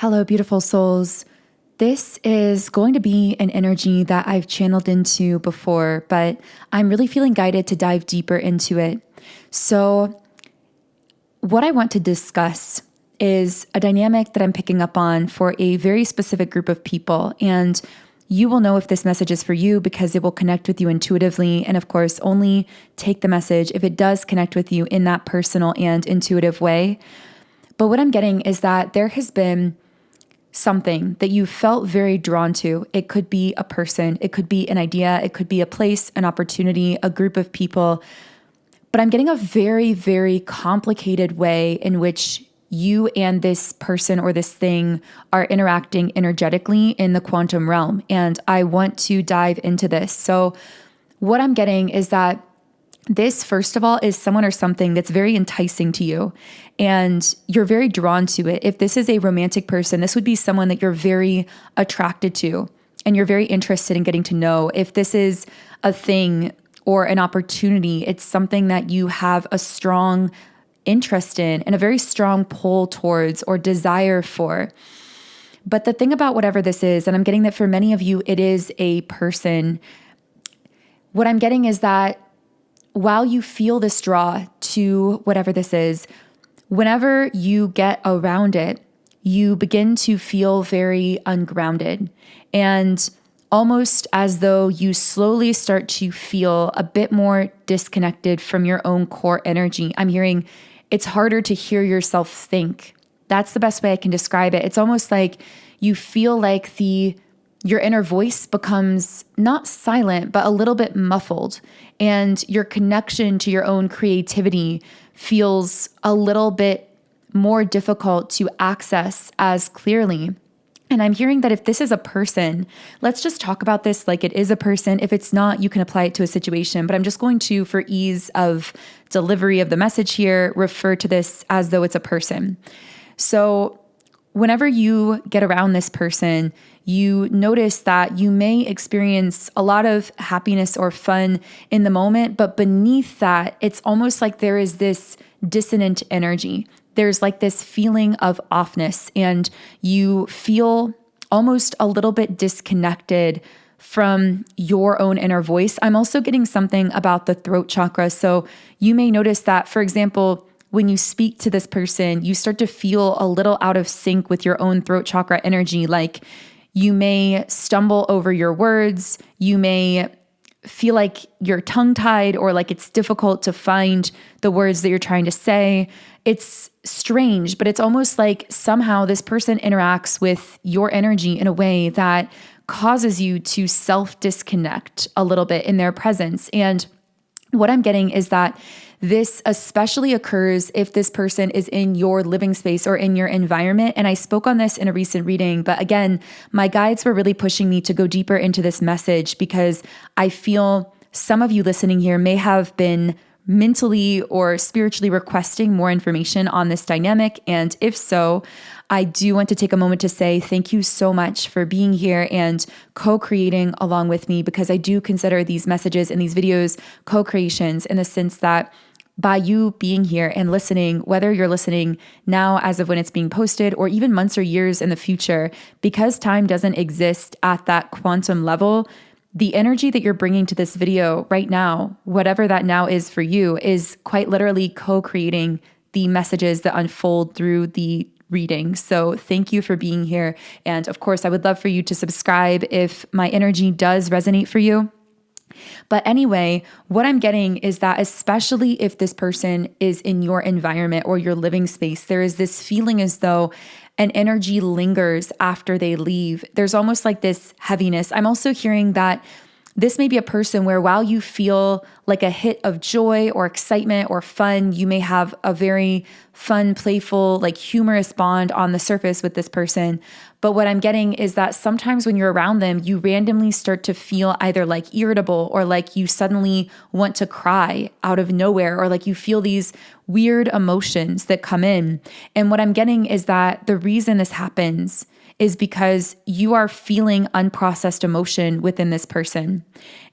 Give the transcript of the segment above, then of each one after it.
Hello, beautiful souls. This is going to be an energy that I've channeled into before, but I'm really feeling guided to dive deeper into it. So, what I want to discuss is a dynamic that I'm picking up on for a very specific group of people. And you will know if this message is for you because it will connect with you intuitively. And of course, only take the message if it does connect with you in that personal and intuitive way. But what I'm getting is that there has been something that you felt very drawn to. It could be a person, it could be an idea, it could be a place, an opportunity, a group of people. But I'm getting a very, very complicated way in which you and this person or this thing are interacting energetically in the quantum realm. And I want to dive into this. So what I'm getting is that this, first of all, is someone or something that's very enticing to you and you're very drawn to it. If this is a romantic person, this would be someone that you're very attracted to and you're very interested in getting to know. If this is a thing or an opportunity, it's something that you have a strong interest in and a very strong pull towards or desire for. But the thing about whatever this is, and I'm getting that for many of you, it is a person. What I'm getting is that while you feel this draw to whatever this is, whenever you get around it, you begin to feel very ungrounded and almost as though you slowly start to feel a bit more disconnected from your own core energy. I'm hearing it's harder to hear yourself think. That's the best way I can describe it. It's almost like you feel like your inner voice becomes not silent, but a little bit muffled. And your connection to your own creativity feels a little bit more difficult to access as clearly. And I'm hearing that if this is a person, let's just talk about this like it is a person. If it's not, you can apply it to a situation. But I'm just going to, for ease of delivery of the message here, refer to this as though it's a person. So whenever you get around this person, you notice that you may experience a lot of happiness or fun in the moment, but beneath that, it's almost like there is this dissonant energy. There's like this feeling of offness, and you feel almost a little bit disconnected from your own inner voice. I'm also getting something about the throat chakra. So you may notice that, for example, when you speak to this person, you start to feel a little out of sync with your own throat chakra energy. Like you may stumble over your words. You may feel like you're tongue-tied or like it's difficult to find the words that you're trying to say. It's strange, but it's almost like somehow this person interacts with your energy in a way that causes you to self-disconnect a little bit in their presence. And what I'm getting is that this especially occurs if this person is in your living space or in your environment. And I spoke on this in a recent reading, but again, my guides were really pushing me to go deeper into this message because I feel some of you listening here may have been mentally or spiritually requesting more information on this dynamic. And if so, I do want to take a moment to say thank you so much for being here and co-creating along with me, because I do consider these messages and these videos co-creations in the sense that by you being here and listening, whether you're listening now as of when it's being posted or even months or years in the future, because time doesn't exist at that quantum level, the energy that you're bringing to this video right now, whatever that now is for you, is quite literally co-creating the messages that unfold through the reading. So thank you for being here. And of course, I would love for you to subscribe if my energy does resonate for you. But anyway, what I'm getting is that especially if this person is in your environment or your living space, there is this feeling as though an energy lingers after they leave. There's almost like this heaviness. I'm also hearing that this may be a person where while you feel like a hit of joy or excitement or fun, you may have a very fun, playful, like humorous bond on the surface with this person. But what I'm getting is that sometimes when you're around them, you randomly start to feel either like irritable or like you suddenly want to cry out of nowhere, or like you feel these weird emotions that come in. And what I'm getting is that the reason this happens is because you are feeling unprocessed emotion within this person.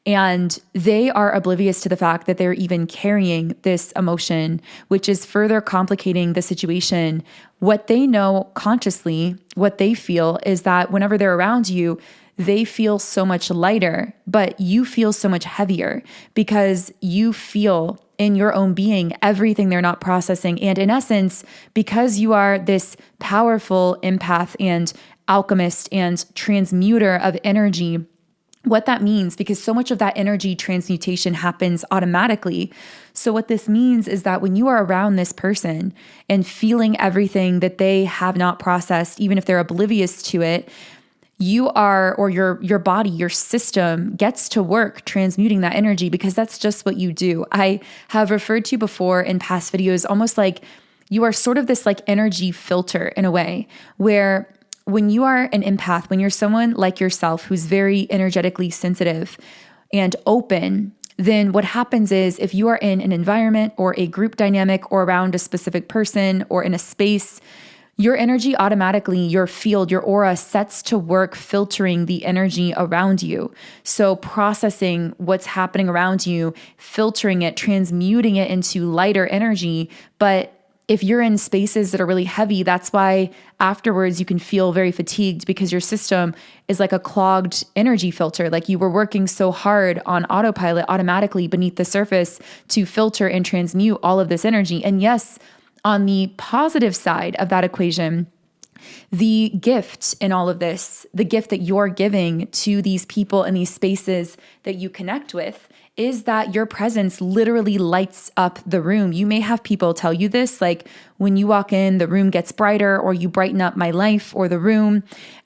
And they are oblivious to the fact that they're even carrying this emotion, which is further complicating the situation. What they know consciously, what they feel is that whenever they're around you, they feel so much lighter, but you feel so much heavier because you feel in your own being everything they're not processing. And in essence, because you are this powerful empath and alchemist and transmuter of energy, what that means, because so much of that energy transmutation happens automatically. So what this means is that when you are around this person and feeling everything that they have not processed, even if they're oblivious to it, you are, or your body, your system gets to work transmuting that energy, because that's just what you do. I have referred to before in past videos, almost like you are sort of this like energy filter in a way, where when you are an empath, when you're someone like yourself who's very energetically sensitive and open, then what happens is if you are in an environment or a group dynamic or around a specific person or in a space, your energy automatically, your field, your aura sets to work filtering the energy around you. So processing what's happening around you, filtering it, transmuting it into lighter energy. But if you're in spaces that are really heavy, that's why afterwards you can feel very fatigued, because your system is like a clogged energy filter. Like you were working so hard on autopilot automatically beneath the surface to filter and transmute all of this energy. And yes, on the positive side of that equation, the gift in all of this, the gift that you're giving to these people in these spaces that you connect with, is that your presence literally lights up the room. You may have people tell you this, like when you walk in, the room gets brighter, or you brighten up my life or the room.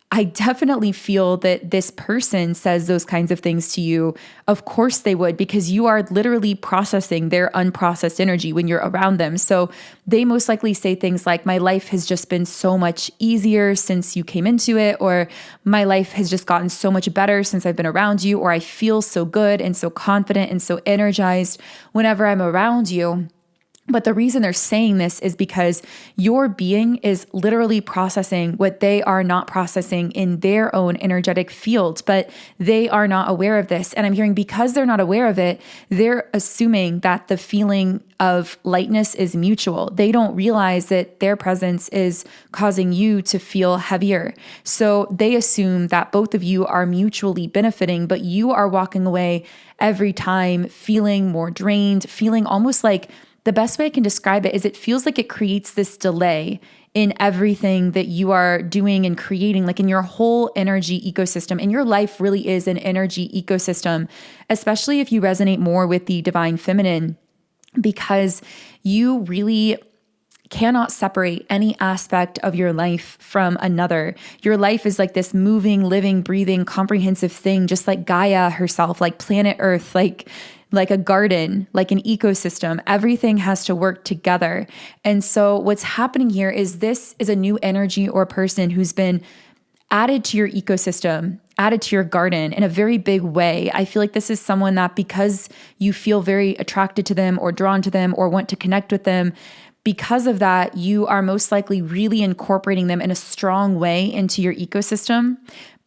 I definitely feel that this person says those kinds of things to you. Of course they would, because you are literally processing their unprocessed energy when you're around them. So they most likely say things like, my life has just been so much easier since you came into it, or my life has just gotten so much better since I've been around you, or I feel so good and so confident and so energized whenever I'm around you. But the reason they're saying this is because your being is literally processing what they are not processing in their own energetic field, but they are not aware of this. And I'm hearing, because they're not aware of it, they're assuming that the feeling of lightness is mutual. They don't realize that their presence is causing you to feel heavier. So they assume that both of you are mutually benefiting, but you are walking away every time feeling more drained, feeling almost like, the best way I can describe it is it feels like it creates this delay in everything that you are doing and creating, like in your whole energy ecosystem. And your life really is an energy ecosystem, especially if you resonate more with the divine feminine, because you really cannot separate any aspect of your life from another. Your life is like this moving, living, breathing, comprehensive thing, just like Gaia herself, like planet Earth, like a garden, like an ecosystem. Everything has to work together. And so what's happening here is this is a new energy or person who's been added to your ecosystem, added to your garden in a very big way. I feel like this is someone that, because you feel very attracted to them or drawn to them or want to connect with them, because of that, you are most likely really incorporating them in a strong way into your ecosystem.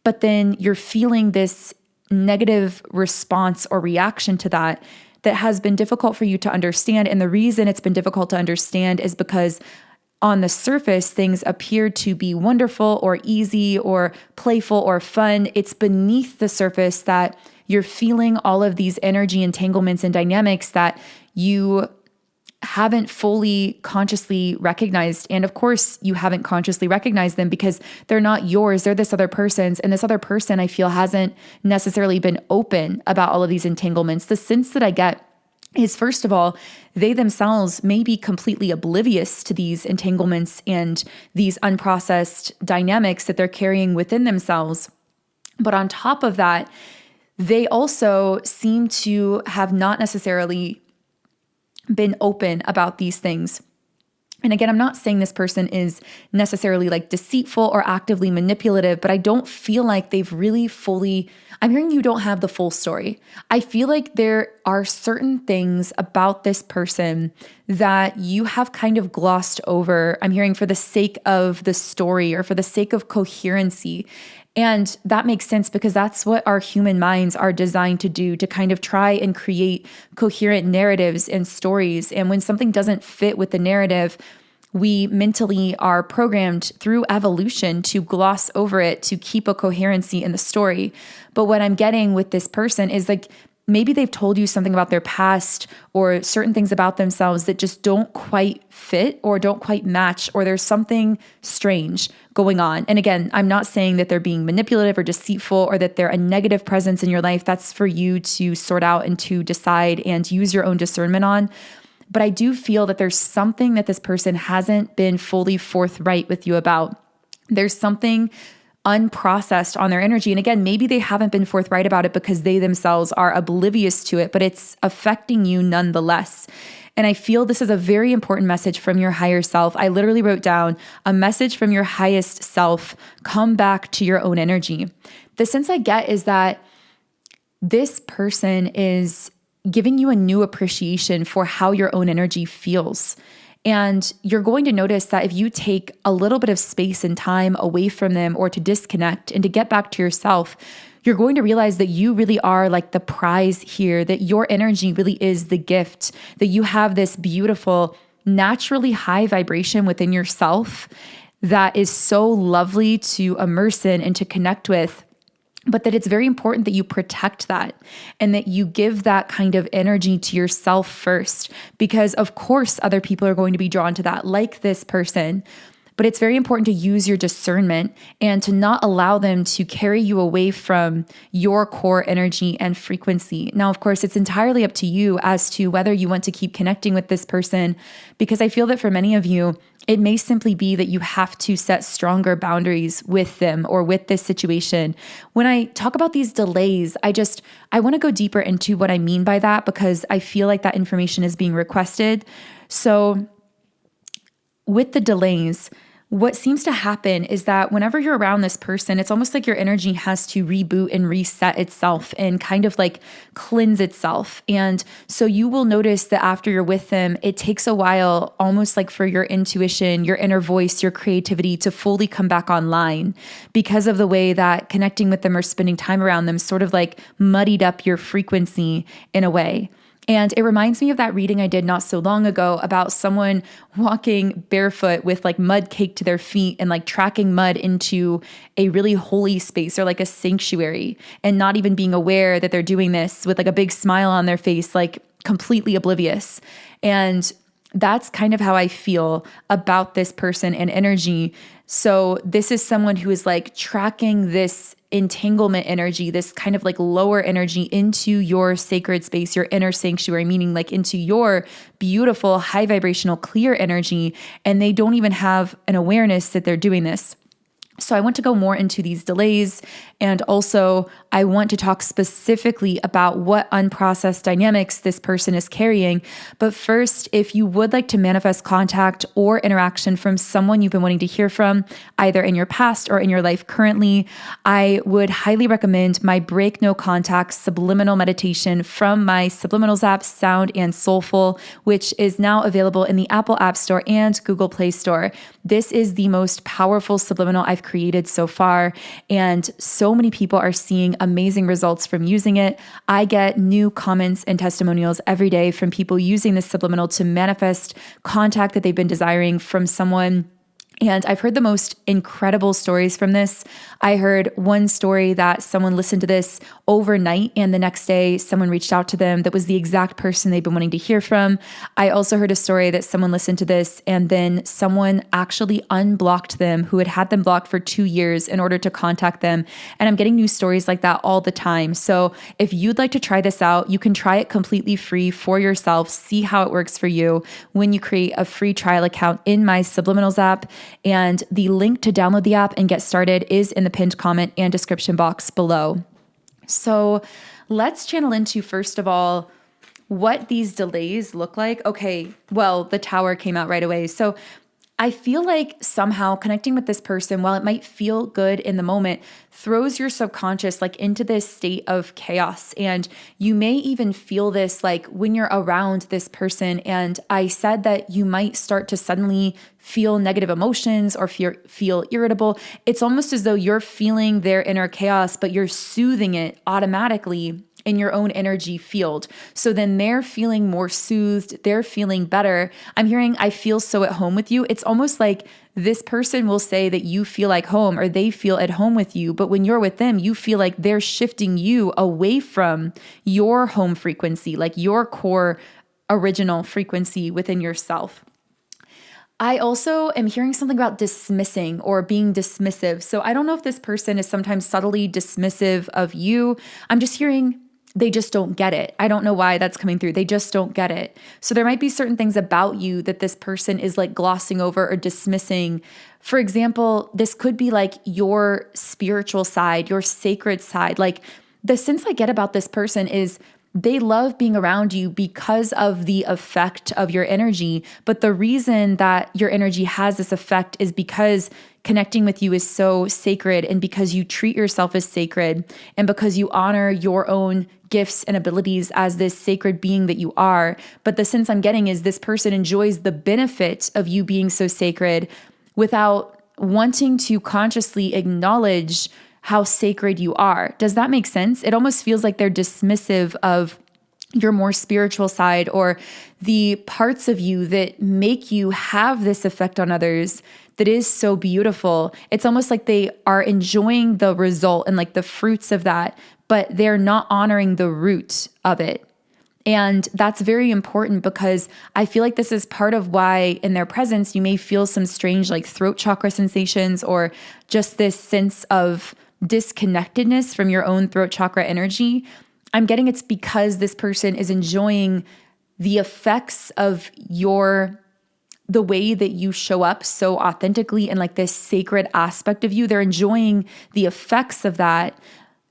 But then you're feeling this negative response or reaction to that has been difficult for you to understand. And the reason it's been difficult to understand is because on the surface, things appear to be wonderful or easy or playful or fun. It's beneath the surface that you're feeling all of these energy entanglements and dynamics that you haven't fully consciously recognized. And of course, you haven't consciously recognized them because they're not yours. They're this other person's. And this other person, I feel, hasn't necessarily been open about all of these entanglements. The sense that I get is, first of all, they themselves may be completely oblivious to these entanglements and these unprocessed dynamics that they're carrying within themselves. But on top of that, they also seem to have not necessarily been open about these things. And again, I'm not saying this person is necessarily like deceitful or actively manipulative, but I don't feel like they've really fully, I'm hearing you don't have the full story. I feel like there are certain things about this person that you have kind of glossed over. I'm hearing for the sake of the story or for the sake of coherency. And that makes sense because that's what our human minds are designed to do, to kind of try and create coherent narratives and stories. And when something doesn't fit with the narrative, we mentally are programmed through evolution to gloss over it, to keep a coherency in the story. But what I'm getting with this person is like, maybe they've told you something about their past or certain things about themselves that just don't quite fit or don't quite match, or there's something strange going on. And again, I'm not saying that they're being manipulative or deceitful or that they're a negative presence in your life. That's for you to sort out and to decide and use your own discernment on. But I do feel that there's something that this person hasn't been fully forthright with you about. There's something unprocessed on their energy. And again, maybe they haven't been forthright about it because they themselves are oblivious to it, but it's affecting you nonetheless. And I feel this is a very important message from your higher self. I literally wrote down a message from your highest self. Come back to your own energy. The sense I get is that this person is giving you a new appreciation for how your own energy feels. And you're going to notice that if you take a little bit of space and time away from them or to disconnect and to get back to yourself, you're going to realize that you really are like the prize here, that your energy really is the gift, that you have this beautiful, naturally high vibration within yourself that is so lovely to immerse in and to connect with. But that it's very important that you protect that and that you give that kind of energy to yourself first, because of course other people are going to be drawn to that, like this person. But it's very important to use your discernment and to not allow them to carry you away from your core energy and frequency. Now, of course, it's entirely up to you as to whether you want to keep connecting with this person, because I feel that for many of you, it may simply be that you have to set stronger boundaries with them or with this situation. When I talk about these delays, I want to go deeper into what I mean by that, because I feel like that information is being requested. So with the delays, what seems to happen is that whenever you're around this person, it's almost like your energy has to reboot and reset itself and kind of like cleanse itself. And so you will notice that after you're with them, it takes a while, almost like for your intuition, your inner voice, your creativity to fully come back online, because of the way that connecting with them or spending time around them sort of like muddied up your frequency in a way. And it reminds me of that reading I did not so long ago about someone walking barefoot with like mud caked to their feet and like tracking mud into a really holy space or like a sanctuary, and not even being aware that they're doing this, with like a big smile on their face, like completely oblivious. And that's kind of how I feel about this person and energy. So this is someone who is like tracking this entanglement energy, this kind of like lower energy into your sacred space, your inner sanctuary, meaning like into your beautiful, high vibrational, clear energy. And they don't even have an awareness that they're doing this. So I want to go more into these delays, and also I want to talk specifically about what unprocessed dynamics this person is carrying. But first, if you would like to manifest contact or interaction from someone you've been wanting to hear from, either in your past or in your life currently, I would highly recommend my Break No Contact Subliminal meditation from my Subliminals app, Sound and Soulful, which is now available in the Apple App Store and Google Play Store. This is the most powerful subliminal I've created so far, and so many people are seeing amazing results from using it. I get new comments and testimonials every day from people using this subliminal to manifest contact that they've been desiring from someone. And I've heard the most incredible stories from this. I heard one story that someone listened to this overnight, and the next day someone reached out to them that was the exact person they've been wanting to hear from. I also heard a story that someone listened to this and then someone actually unblocked them who had had them blocked for 2 years in order to contact them. And I'm getting new stories like that all the time. So if you'd like to try this out, you can try it completely free for yourself. See how it works for you when you create a free trial account in my Subliminals app. And the link to download the app and get started is in the pinned comment and description box below. So let's channel into, first of all, what these delays look like. Okay, well, the tower came out right away. So I feel like somehow connecting with this person, while it might feel good in the moment, throws your subconscious like into this state of chaos. And you may even feel this like when you're around this person. And I said that you might start to suddenly feel negative emotions or feel irritable. It's almost as though you're feeling their inner chaos, but you're soothing it automatically in your own energy field. So then they're feeling more soothed, they're feeling better. I'm hearing, I feel so at home with you. It's almost like this person will say that you feel like home or they feel at home with you. But when you're with them, you feel like they're shifting you away from your home frequency, like your core original frequency within yourself. I also am hearing something about dismissing or being dismissive. So I don't know if this person is sometimes subtly dismissive of you. I'm just hearing they just don't get it. I don't know why that's coming through. They just don't get it. So there might be certain things about you that this person is like glossing over or dismissing. For example, this could be like your spiritual side, your sacred side. Like the sense I get about this person is they love being around you because of the effect of your energy. But the reason that your energy has this effect is because connecting with you is so sacred, and because you treat yourself as sacred, and because you honor your own gifts and abilities as this sacred being that you are. But the sense I'm getting is this person enjoys the benefit of you being so sacred without wanting to consciously acknowledge how sacred you are. Does that make sense? It almost feels like they're dismissive of your more spiritual side or the parts of you that make you have this effect on others that is so beautiful. It's almost like they are enjoying the result and like the fruits of that, but they're not honoring the root of it. And that's very important because I feel like this is part of why in their presence, you may feel some strange like throat chakra sensations or just this sense of disconnectedness from your own throat chakra energy. I'm getting it's because this person is enjoying the effects of the way that you show up so authentically and like this sacred aspect of you. They're enjoying the effects of that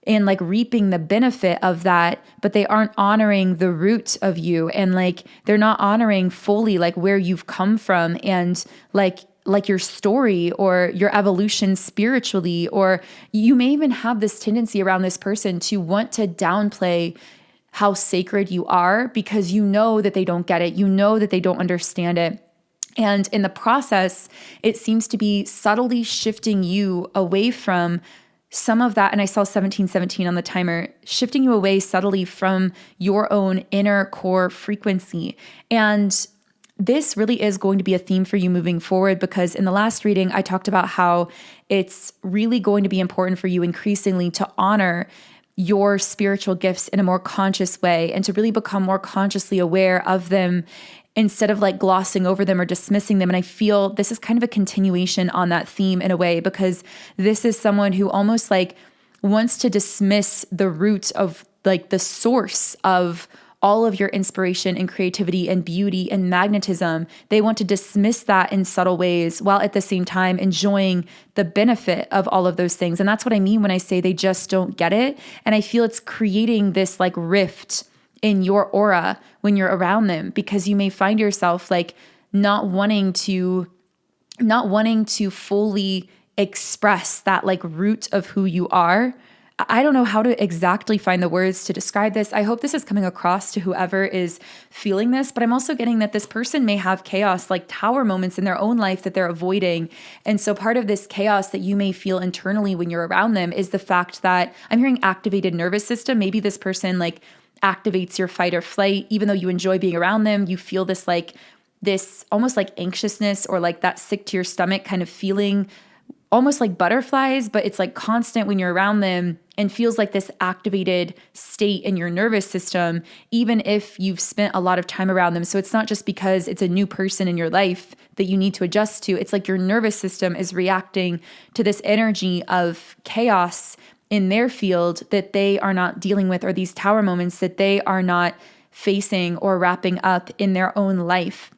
and like reaping the benefit of that, but they aren't honoring the root of you. And like, they're not honoring fully like where you've come from and like your story or your evolution spiritually, or you may even have this tendency around this person to want to downplay how sacred you are because you know that they don't get it. You know that they don't understand it. And in the process, it seems to be subtly shifting you away from some of that. And I saw 1717 on the timer, shifting you away subtly from your own inner core frequency. And this really is going to be a theme for you moving forward, because in the last reading, I talked about how it's really going to be important for you increasingly to honor your spiritual gifts in a more conscious way and to really become more consciously aware of them instead of like glossing over them or dismissing them. And I feel this is kind of a continuation on that theme in a way, because this is someone who almost like wants to dismiss the root of like the source of all of your inspiration and creativity and beauty and magnetism. They want to dismiss that in subtle ways while at the same time enjoying the benefit of all of those things. And that's what I mean when I say they just don't get it. And I feel it's creating this like rift in your aura when you're around them, because you may find yourself like not wanting to fully express that like root of who you are. I don't know how to exactly find the words to describe this. I hope this is coming across to whoever is feeling this, but I'm also getting that this person may have chaos, like tower moments in their own life that they're avoiding. And so part of this chaos that you may feel internally when you're around them is the fact that I'm hearing activated nervous system. Maybe this person like activates your fight or flight. Even though you enjoy being around them, you feel this almost like anxiousness or like that sick to your stomach kind of feeling, almost like butterflies, but it's like constant when you're around them and feels like this activated state in your nervous system, even if you've spent a lot of time around them. So it's not just because it's a new person in your life that you need to adjust to. It's like your nervous system is reacting to this energy of chaos in their field that they are not dealing with, or these tower moments that they are not facing or wrapping up in their own life.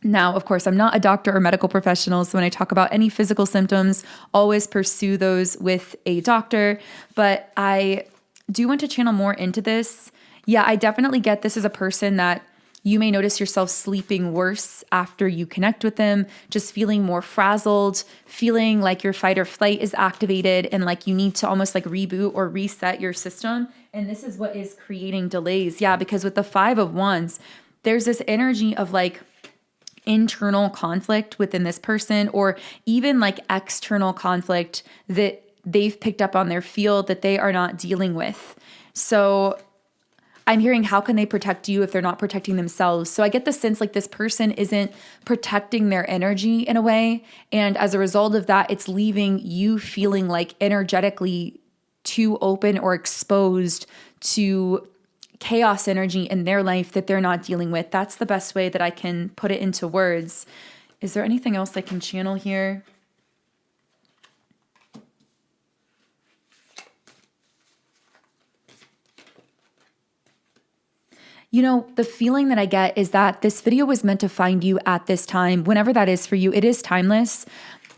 Now, of course, I'm not a doctor or medical professional, so when I talk about any physical symptoms, always pursue those with a doctor. But I do want to channel more into this. Yeah, I definitely get this as a person that You may notice yourself sleeping worse after you connect with them, just feeling more frazzled, feeling like your fight or flight is activated and like you need to almost like reboot or reset your system. And this is what is creating delays. Yeah, because with the 5 of Wands, there's this energy of like internal conflict within this person, or even like external conflict that they've picked up on their field that they are not dealing with. So I'm hearing, how can they protect you if they're not protecting themselves? So I get the sense like this person isn't protecting their energy in a way. And as a result of that, it's leaving you feeling like energetically too open or exposed to chaos energy in their life that they're not dealing with. That's the best way that I can put it into words. Is there anything else I can channel here? You know, the feeling that I get is that this video was meant to find you at this time, whenever that is for you. It is timeless,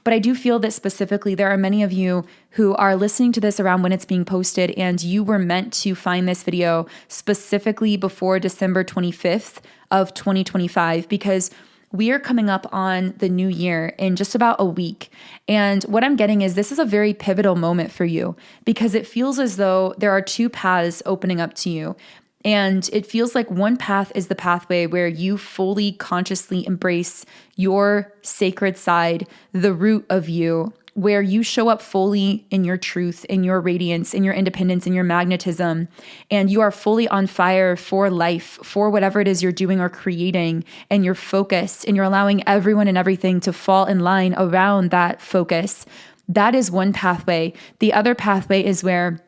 but I do feel that specifically there are many of you who are listening to this around when it's being posted, and you were meant to find this video specifically before December 25th of 2025, because we are coming up on the new year in just about a week. And what I'm getting is this is a very pivotal moment for you, because it feels as though there are 2 paths opening up to you. And it feels like one path is the pathway where you fully consciously embrace your sacred side, the root of you, where you show up fully in your truth, in your radiance, in your independence, in your magnetism, and you are fully on fire for life, for whatever it is you're doing or creating, and you're focused, and you're allowing everyone and everything to fall in line around that focus. That is one pathway. The other pathway is where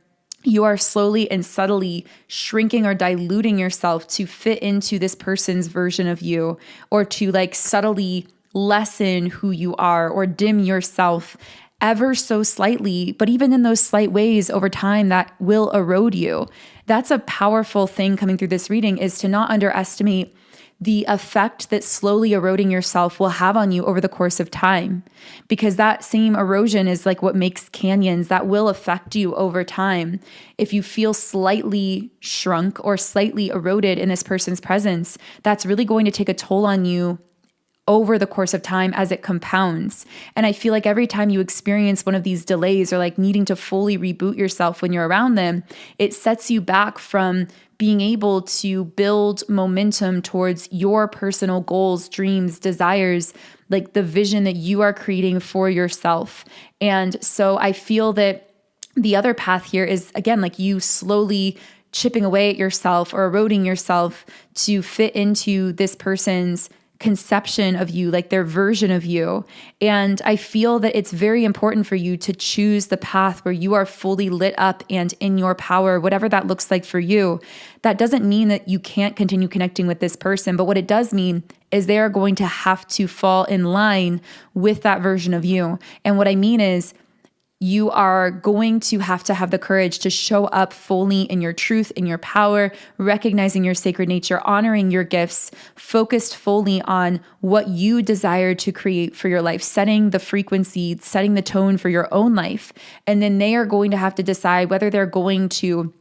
you are slowly and subtly shrinking or diluting yourself to fit into this person's version of you, or to like subtly lessen who you are or dim yourself ever so slightly. But even in those slight ways over time, that will erode you. That's a powerful thing coming through this reading, is to not underestimate the effect that slowly eroding yourself will have on you over the course of time. Because that same erosion is like what makes canyons, that will affect you over time. If you feel slightly shrunk or slightly eroded in this person's presence, that's really going to take a toll on you over the course of time as it compounds. And I feel like every time you experience one of these delays, or like needing to fully reboot yourself when you're around them, it sets you back from being able to build momentum towards your personal goals, dreams, desires, like the vision that you are creating for yourself. And so I feel that the other path here is, again, like you slowly chipping away at yourself or eroding yourself to fit into this person's conception of you, like their version of you. And I feel that it's very important for you to choose the path where you are fully lit up and in your power, whatever that looks like for you. That doesn't mean that you can't continue connecting with this person, but what it does mean is they are going to have to fall in line with that version of you. And what I mean is, you are going to have the courage to show up fully in your truth, in your power, recognizing your sacred nature, honoring your gifts, focused fully on what you desire to create for your life, setting the frequency, setting the tone for your own life. And then they are going to have to decide whether they're going to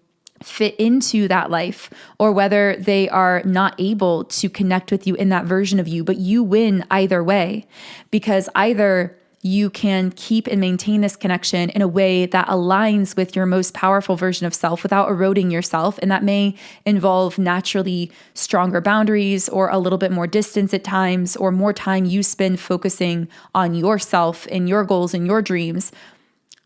fit into that life or whether they are not able to connect with you in that version of you. But you win either way, because either you can keep and maintain this connection in a way that aligns with your most powerful version of self without eroding yourself. And that may involve naturally stronger boundaries, or a little bit more distance at times, or more time you spend focusing on yourself and your goals and your dreams.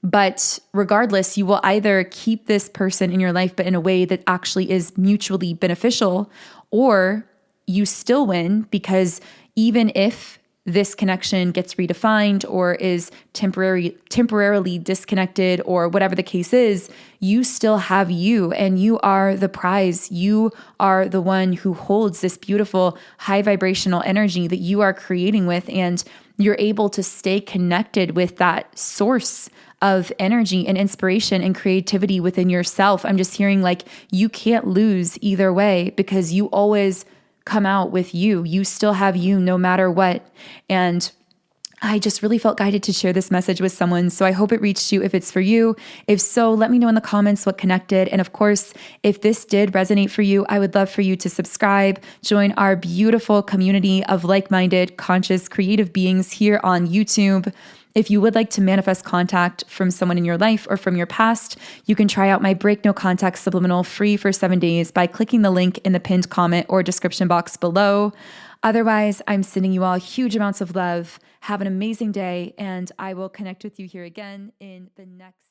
But regardless, you will either keep this person in your life, but in a way that actually is mutually beneficial, or you still win, because even if this connection gets redefined or is temporarily disconnected, or whatever the case is, you still have you, and you are the prize. You are the one who holds this beautiful high vibrational energy that you are creating with, and you're able to stay connected with that source of energy and inspiration and creativity within yourself. I'm just hearing like you can't lose either way, because you always come out with you. You still have you no matter what. And I just really felt guided to share this message with someone. So I hope it reached you if it's for you. If so, let me know in the comments what connected. And of course, if this did resonate for you, I would love for you to subscribe, join our beautiful community of like-minded, conscious, creative beings here on YouTube. If you would like to manifest contact from someone in your life or from your past, you can try out my Break No Contact Subliminal free for 7 days by clicking the link in the pinned comment or description box below. Otherwise, I'm sending you all huge amounts of love. Have an amazing day, and I will connect with you here again in the next